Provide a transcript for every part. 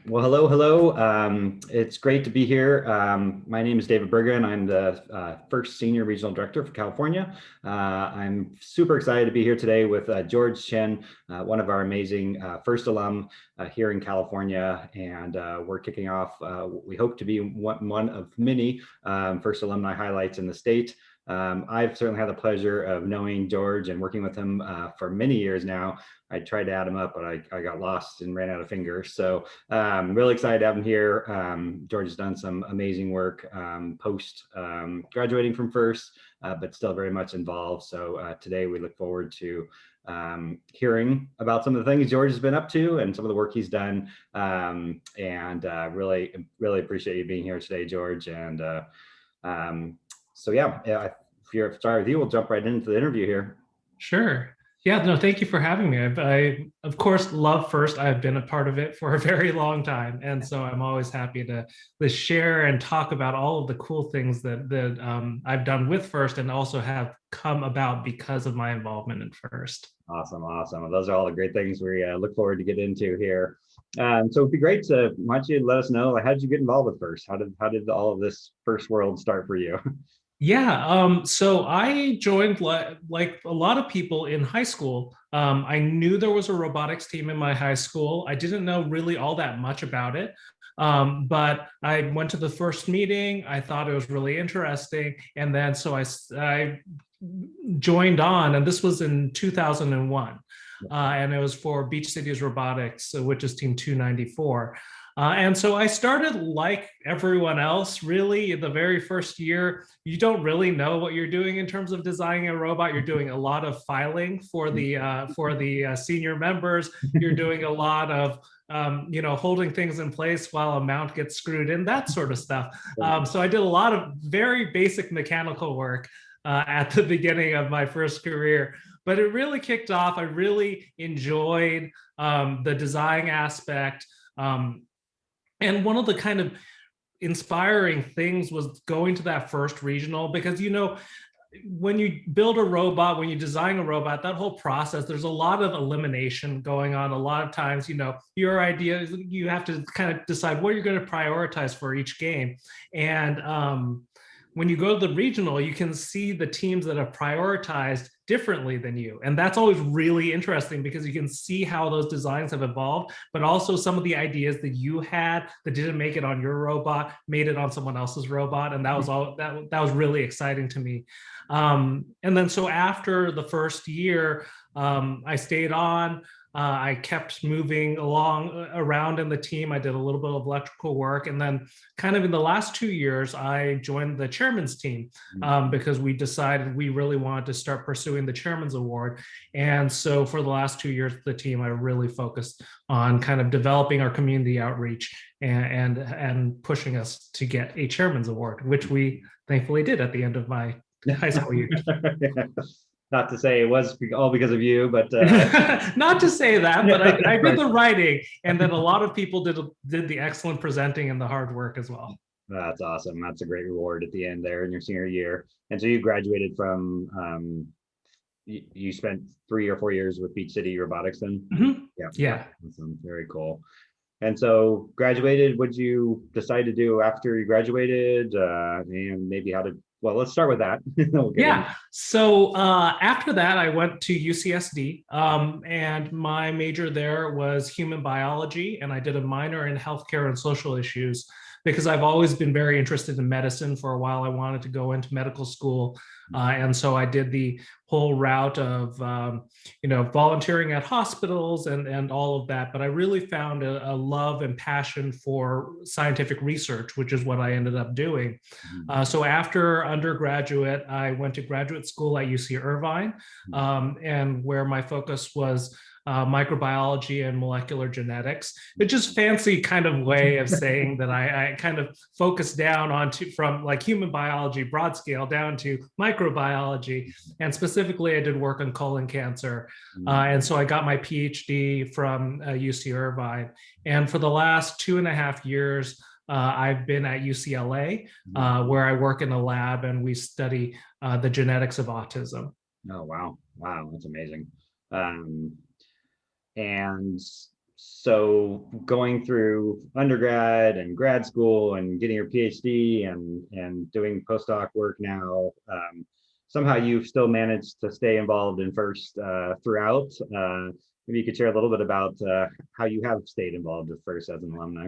Well, hello, hello. It's great to be here. My name is David Bergen. I'm the first Senior Regional Director for California. I'm super excited to be here today with George Chen, one of our amazing first alum here in California. And we're kicking off, we hope to be one of many first alumni highlights in the state. I've certainly had the pleasure of knowing George and working with him for many years now. I tried to add him up, but I got lost and ran out of fingers. So really excited to have him here. George has done some amazing work post graduating from first, but still very much involved. So today we look forward to hearing about some of the things George has been up to and some of the work he's done. Really appreciate you being here today, George. And so yeah, if you're sorry with you, we'll jump right into the interview here. Sure. Yeah, no, thank you for having me. I, of course, love First. I've been a part of it for a very long time. And so I'm always happy to share and talk about all of the cool things that I've done with First and also have come about because of my involvement in First. Awesome, awesome. Well, those are all the great things we look forward to get into here. So it'd be great to, why don't you let us know, like, how did you get involved with First? How did all of this First world start for you? Yeah, so I joined like a lot of people in high school. I knew there was a robotics team in my high school. I didn't know really all that much about it. But I went to the first meeting. I thought it was really interesting. And then I joined on, and this was in 2001. And it was for Beach Cities Robotics, which is Team 294. And so I started like everyone else, really, in the very first year. You don't really know what you're doing in terms of designing a robot. You're doing a lot of filing for the senior members. You're doing a lot of holding things in place while a mount gets screwed in, that sort of stuff. So I did a lot of very basic mechanical work at the beginning of my first career. But it really kicked off. I really enjoyed the design aspect. And one of the kind of inspiring things was going to that first regional, because when you build a robot, when you design a robot, that whole process, there's a lot of elimination going on. A lot of times, your idea, you have to kind of decide what you're going to prioritize for each game. And when you go to the regional, you can see the teams that have prioritized differently than you. And that's always really interesting because you can see how those designs have evolved, but also some of the ideas that you had that didn't make it on your robot made it on someone else's robot. And that was really exciting to me. And then so after the first year, I stayed on. I kept moving around in the team. I did a little bit of electrical work. And then kind of in the last 2 years, I joined the chairman's team because we decided we really wanted to start pursuing the chairman's award. And so for the last 2 years, the team, I really focused on kind of developing our community outreach and pushing us to get a chairman's award, which we thankfully did at the end of my high school years. Not to say it was all because of you, but not to say that, but I did the writing, and then a lot of people did the excellent presenting and the hard work as well. That's awesome. That's a great reward at the end there in your senior year. And so you graduated from you spent 3 or 4 years with Beach City Robotics then? Mm-hmm. Yeah. Awesome. Very cool. And so graduated, what'd you decide to do after you graduated? And maybe well, let's start with that. Yeah. So after that, I went to UCSD, and my major there was human biology, and I did a minor in healthcare and social issues because I've always been very interested in medicine. For a while, I wanted to go into medical school. And so I did the whole route of, volunteering at hospitals and all of that. But I really found a love and passion for scientific research, which is what I ended up doing. So after undergraduate, I went to graduate school at UC Irvine, and where my focus was microbiology and molecular genetics. It's just fancy kind of way of saying that I kind of focused down from like human biology, broad scale, down to microbiology. And specifically, I did work on colon cancer. And so I got my PhD from UC Irvine. And for the last 2.5 years, I've been at UCLA, where I work in a lab and we study the genetics of autism. Oh, wow. Wow, that's amazing. And so going through undergrad and grad school and getting your PhD and doing postdoc work now, somehow you've still managed to stay involved in FIRST throughout. Maybe you could share a little bit about how you have stayed involved with FIRST as an alumni.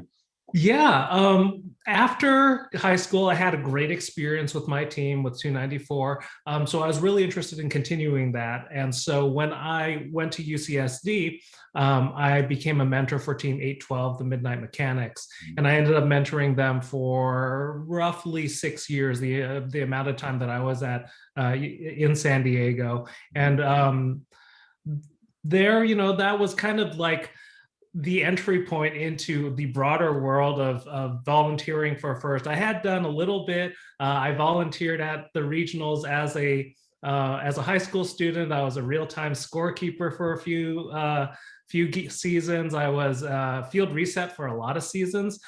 Yeah, after high school, I had a great experience with my team with 294. So I was really interested in continuing that. And so when I went to UCSD, I became a mentor for Team 812, the Midnight Mechanics. And I ended up mentoring them for roughly 6 years, the amount of time that I was at in San Diego. And there, that was kind of like the entry point into the broader world of volunteering for FIRST. I had done a little bit. I volunteered at the regionals as a high school student. I was a real-time scorekeeper for a few seasons. I was field reset for a lot of seasons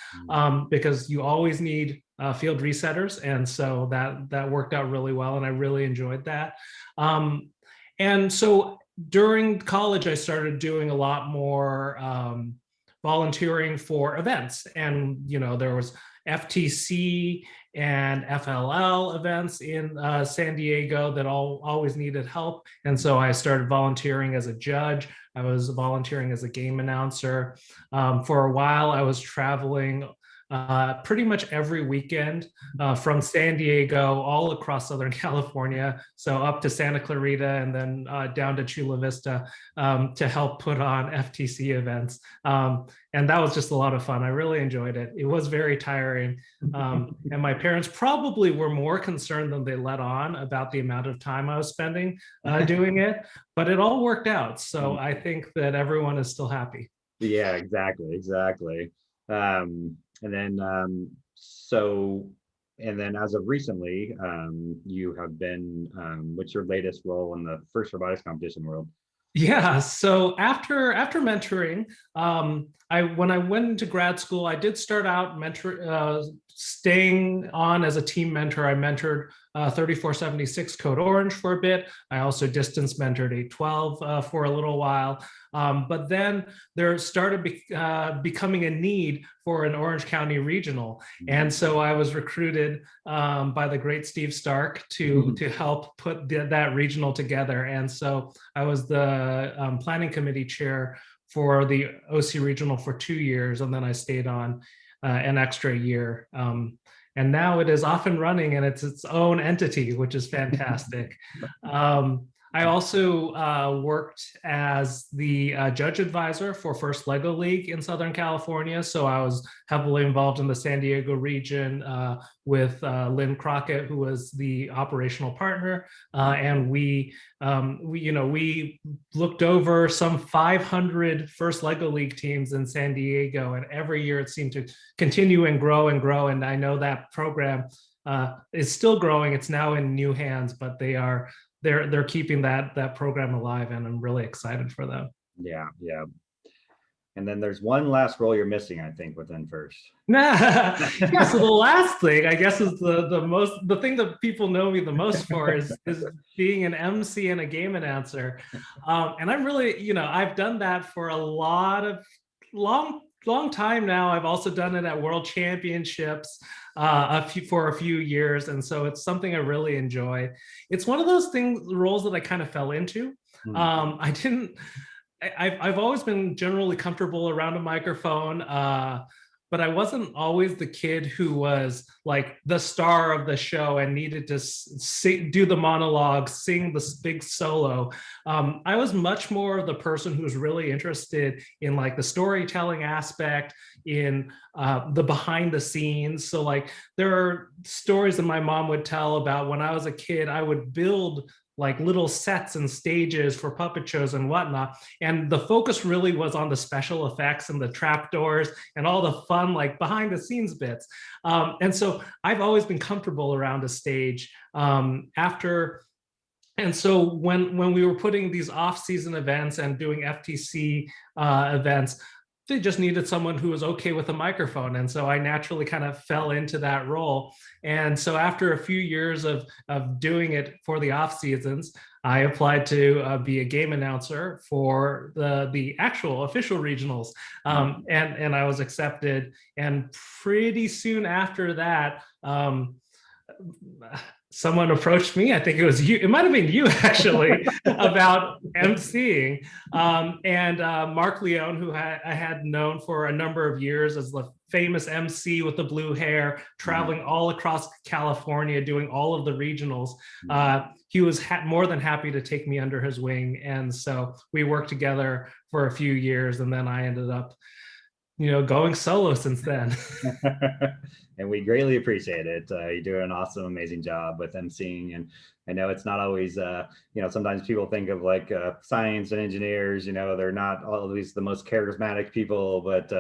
because you always need field resetters, and so that worked out really well, and I really enjoyed that. And so during college, I started doing a lot more volunteering for events. And, there was FTC and FLL events in San Diego that always needed help. And so I started volunteering as a judge. I was volunteering as a game announcer. For a while, I was traveling pretty much every weekend from San Diego all across Southern California, so up to Santa Clarita and then down to Chula Vista to help put on FTC events. And that was just a lot of fun. I really enjoyed it. It was very tiring. And my parents probably were more concerned than they let on about the amount of time I was spending doing it, but it all worked out. So I think that everyone is still happy. Yeah, exactly. And then and then as of recently, you have been, what's your latest role in the FIRST robotics competition world? Yeah. So after mentoring, when I went into grad school, I did start out staying on as a team mentor. I mentored 3476 Code Orange for a bit. I also distance mentored 812 for a little while. But then there started becoming a need for an Orange County regional. And so I was recruited by the great Steve Stark to help put that regional together. And so I was the planning committee chair for the OC regional for 2 years. And then I stayed on an extra year. And now it is off and running, and it's its own entity, which is fantastic. I also worked as the judge advisor for First Lego League in Southern California. So I was heavily involved in the San Diego region with Lynn Crockett, who was the operational partner. And we looked over some 500 First Lego League teams in San Diego. And every year it seemed to continue and grow and grow. And I know that program is still growing. It's now in new hands, but they're keeping that program alive, and I'm really excited for them. Yeah. And then there's one last role you're missing, I think, within FIRST. Yeah, so the last thing, I guess, is the thing that people know me the most for is being an MC and a game announcer. And I'm really, I've done that for a lot of long time now. I've also done it at World Championships for a few years, and so it's something I really enjoy. It's one of those roles that I kind of fell into. I've always been generally comfortable around a microphone, but I wasn't always the kid who was like the star of the show and needed to do the monologue, sing the big solo. I was much more the person who was really interested in like the storytelling aspect, in the behind the scenes. So like there are stories that my mom would tell about when I was a kid. I would build like little sets and stages for puppet shows and whatnot. And the focus really was on the special effects and the trapdoors and all the fun, like behind the scenes bits. And so I've always been comfortable around a stage. And so when we were putting these off-season events and doing FTC events, they just needed someone who was okay with a microphone. And so I naturally kind of fell into that role. And so after a few years of doing it for the off seasons, I applied to be a game announcer for the actual official regionals, and I was accepted. And pretty soon after that, someone approached me. I think it was you. It might have been you actually about emceeing. And Mark Leone, who I had known for a number of years as the famous MC with the blue hair, traveling all across California, doing all of the regionals. He was more than happy to take me under his wing, and so we worked together for a few years, and then I ended up, going solo since then. And we greatly appreciate it. You do an awesome, amazing job with emceeing, and I know it's not always, sometimes people think of like science and engineers. They're not always the most charismatic people, but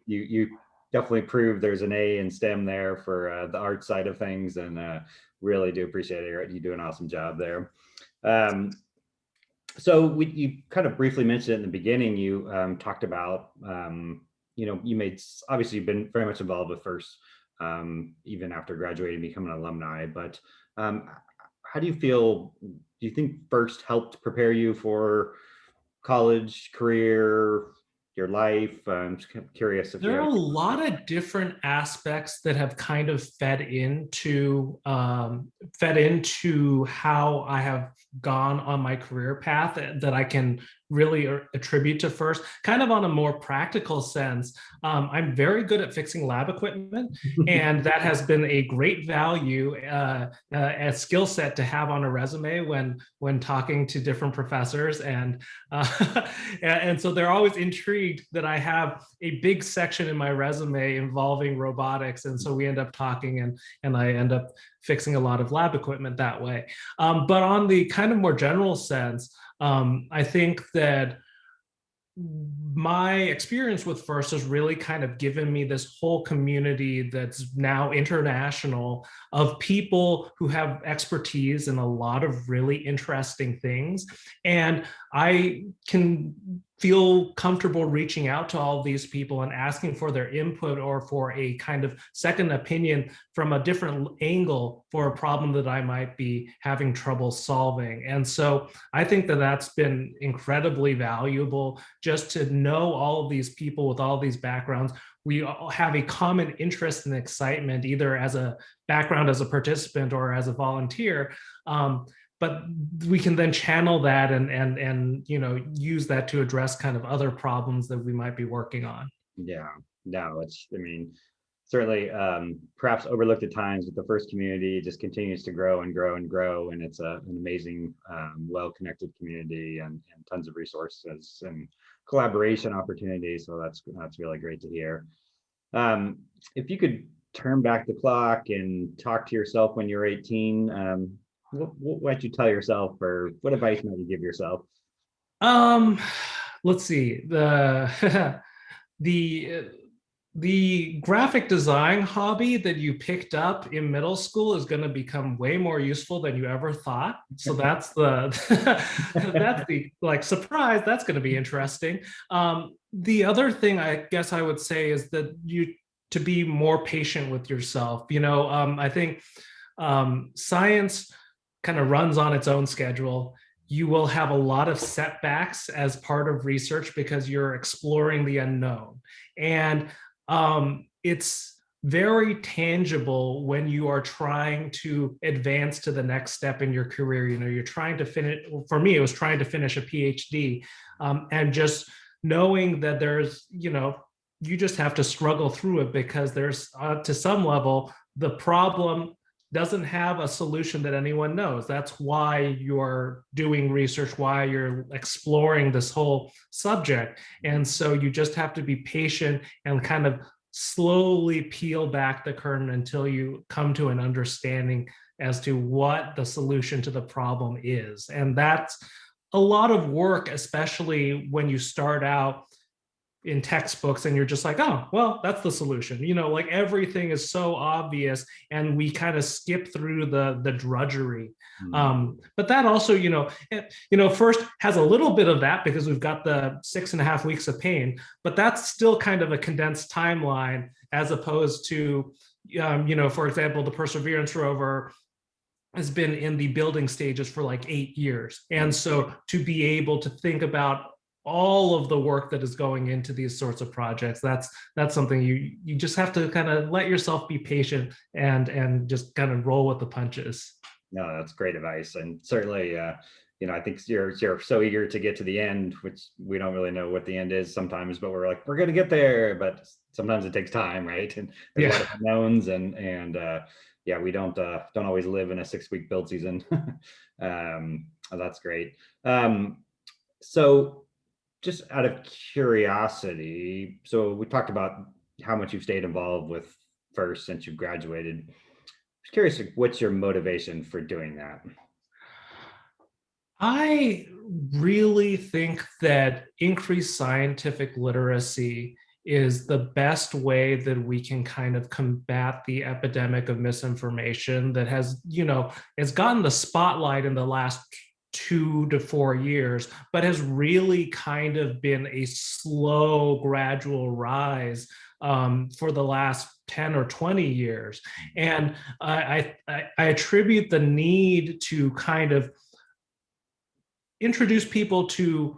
you definitely prove there's an A in STEM there for the art side of things, and really do appreciate it. You do an awesome job there. So you kind of briefly mentioned it in the beginning. You talked about, obviously you've been very much involved with FIRST, even after graduating, becoming an alumni. But how do you feel? Do you think FIRST helped prepare you for college, career, your life? I'm just kind of curious if there are a lot of different aspects that have kind of fed into how I have gone on my career path that I can really attribute to FIRST. Kind of on a more practical sense, I'm very good at fixing lab equipment, and that has been a great value, a skill set to have on a resume when talking to different professors, and so they're always intrigued that I have a big section in my resume involving robotics, and so we end up talking, and I end up fixing a lot of lab equipment that way. But on the kind of more general sense, I think that my experience with FIRST has really kind of given me this whole community that's now international of people who have expertise in a lot of really interesting things. And I can feel comfortable reaching out to all these people and asking for their input or for a kind of second opinion from a different angle for a problem that I might be having trouble solving. And so I think that that's been incredibly valuable, just to know all of these people with all these backgrounds. We all have a common interest and excitement, either as a background as a participant or as a volunteer. But we can then channel that and use that to address kind of other problems that we might be working on. Yeah, no, certainly perhaps overlooked at times, but the FIRST community just continues to grow and grow and grow, and it's an amazing, well-connected community, and tons of resources and collaboration opportunities. So that's really great to hear. If you could turn back the clock and talk to yourself when you're 18, what might you tell yourself, or what advice might you give yourself? Let's see. The graphic design hobby that you picked up in middle school is going to become way more useful than you ever thought. So that's that's the surprise. That's going to be interesting. The other thing I guess I would say is that to be more patient with yourself. I think science kind of runs on its own schedule. You will have a lot of setbacks as part of research because you're exploring the unknown. And it's very tangible when you are trying to advance to the next step in your career. You're trying to finish, for me, it was trying to finish a PhD, and just knowing that there's, you just have to struggle through it, because there's, to some level, the problem doesn't have a solution that anyone knows. That's why you're doing research, why you're exploring this whole subject. And so you just have to be patient and kind of slowly peel back the curtain until you come to an understanding as to what the solution to the problem is. And that's a lot of work, especially when you start out in textbooks and you're just like, oh, well, that's the solution. Everything is so obvious, and we kind of skip through the drudgery. But that also, FIRST has a little bit of that because we've got the 6.5 weeks of pain, but that's still kind of a condensed timeline, as opposed to, for example, the Perseverance rover has been in the building stages for like 8 years. And so to be able to think about all of the work that is going into these sorts of projects, that's something you just have to kind of let yourself be patient and just kind of roll with the punches. No, that's great advice, and certainly, I think you're so eager to get to the end, which we don't really know what the end is sometimes, but we're like, we're gonna get there, but sometimes it takes time, right? And there's a lot of unknowns, and yeah, we don't always live in a 6-week build season. That's great. So just out of curiosity, so we talked about how much you've stayed involved with FIRST since you graduated. I'm curious, what's your motivation for doing that? I really think that increased scientific literacy is the best way that we can kind of combat the epidemic of misinformation that has gotten the spotlight in the last 2 to 4 years, but has really kind of been a slow, gradual rise for the last 10 or 20 years. And I attribute the need to kind of introduce people to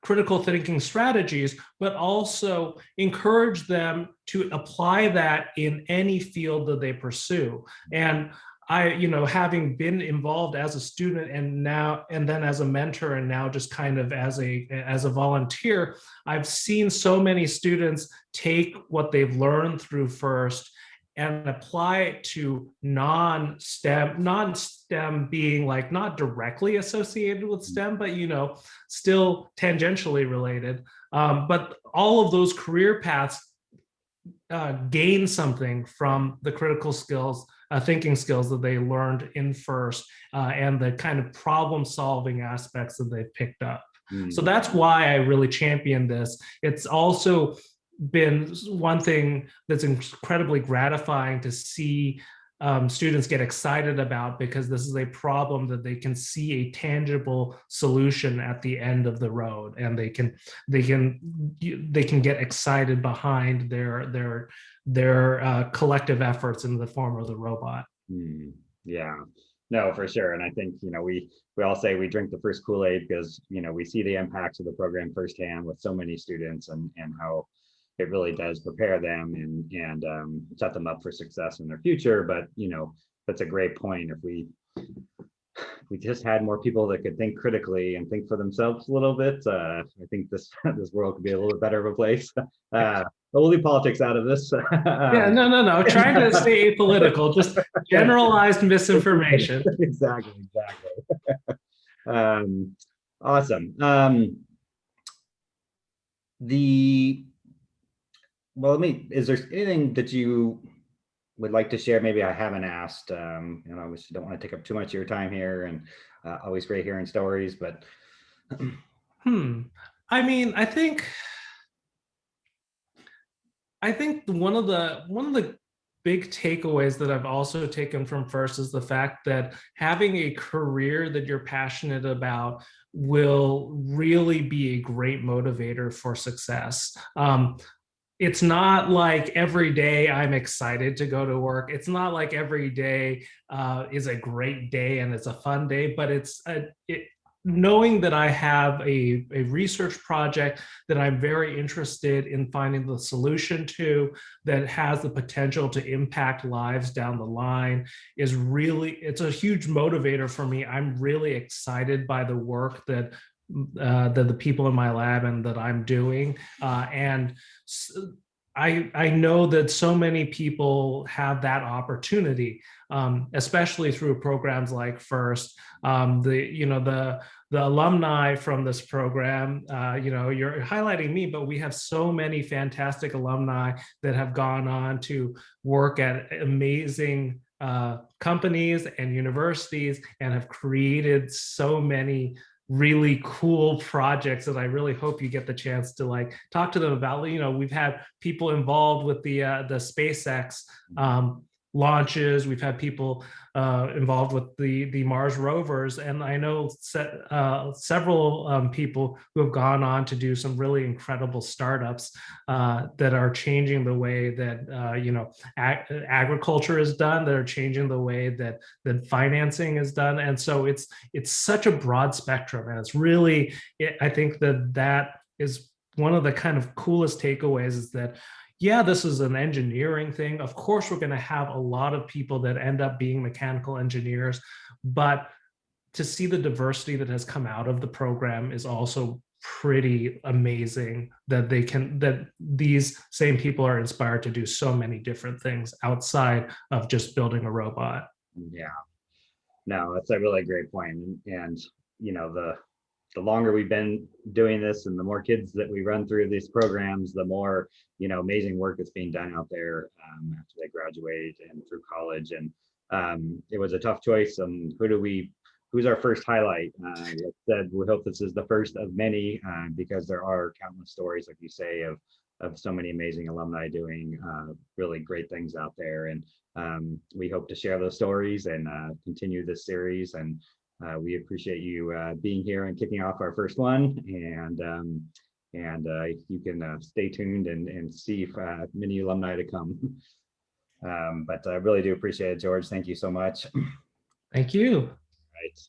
critical thinking strategies, but also encourage them to apply that in any field that they pursue. And having been involved as a student and then as a mentor and now just kind of as a volunteer, I've seen so many students take what they've learned through FIRST and apply it to non-STEM being like not directly associated with STEM, but still tangentially related. But all of those career paths gain something from the critical skills, thinking skills that they learned in FIRST, and the kind of problem-solving aspects that they've picked up. So that's why I really champion this. It's also been one thing that's incredibly gratifying to see students get excited about, because this is a problem that they can see a tangible solution at the end of the road, and they can get excited behind their collective efforts in the form of the robot. Yeah, no, for sure. And I think, we all say we drink the first Kool-Aid because, we see the impacts of the program firsthand with so many students, and how it really does prepare them and set them up for success in their future. But, that's a great point. If we just had more people that could think critically and think for themselves a little bit, I think this world could be a little bit better of a place. But we'll leave politics out of this. Yeah, no. Trying to stay apolitical, just generalized misinformation. Exactly. Awesome. Is there anything that you would like to share? Maybe I haven't asked. Obviously don't want to take up too much of your time here, and always great hearing stories, but. I mean, I think one of the big takeaways that I've also taken from FIRST is the fact that having a career that you're passionate about will really be a great motivator for success. It's not like every day I'm excited to go to work. It's not like every day is a great day and it's a fun day, but knowing that I have a research project that I'm very interested in finding the solution to, that has the potential to impact lives down the line, it's a huge motivator for me. I'm really excited by the work that the people in my lab and that I'm doing. And I know that so many people have that opportunity, especially through programs like FIRST. The alumni from this program, you're highlighting me, but we have so many fantastic alumni that have gone on to work at amazing companies and universities and have created so many really cool projects that I really hope you get the chance to talk to them about. We've had people involved with the SpaceX launches. We've had people involved with the Mars rovers, and I know several people who have gone on to do some really incredible startups that are changing the way that agriculture is done, that are changing the way that financing is done, and so it's such a broad spectrum, and it's really, I think that is one of the kind of coolest takeaways is that, yeah, this is an engineering thing. Of course, we're going to have a lot of people that end up being mechanical engineers, but to see the diversity that has come out of the program is also pretty amazing, that these same people are inspired to do so many different things outside of just building a robot. Yeah, no, that's a really great point. And the longer we've been doing this and the more kids that we run through these programs, the more, amazing work that's being done out there after they graduate and through college. And it was a tough choice. Who's our first highlight? Like I said, we hope this is the first of many because there are countless stories, like you say, of so many amazing alumni doing really great things out there. And we hope to share those stories and continue this series. And we appreciate you being here and kicking off our first one. And you can stay tuned and see many alumni to come. But I really do appreciate it, George. Thank you so much. Thank you. Right.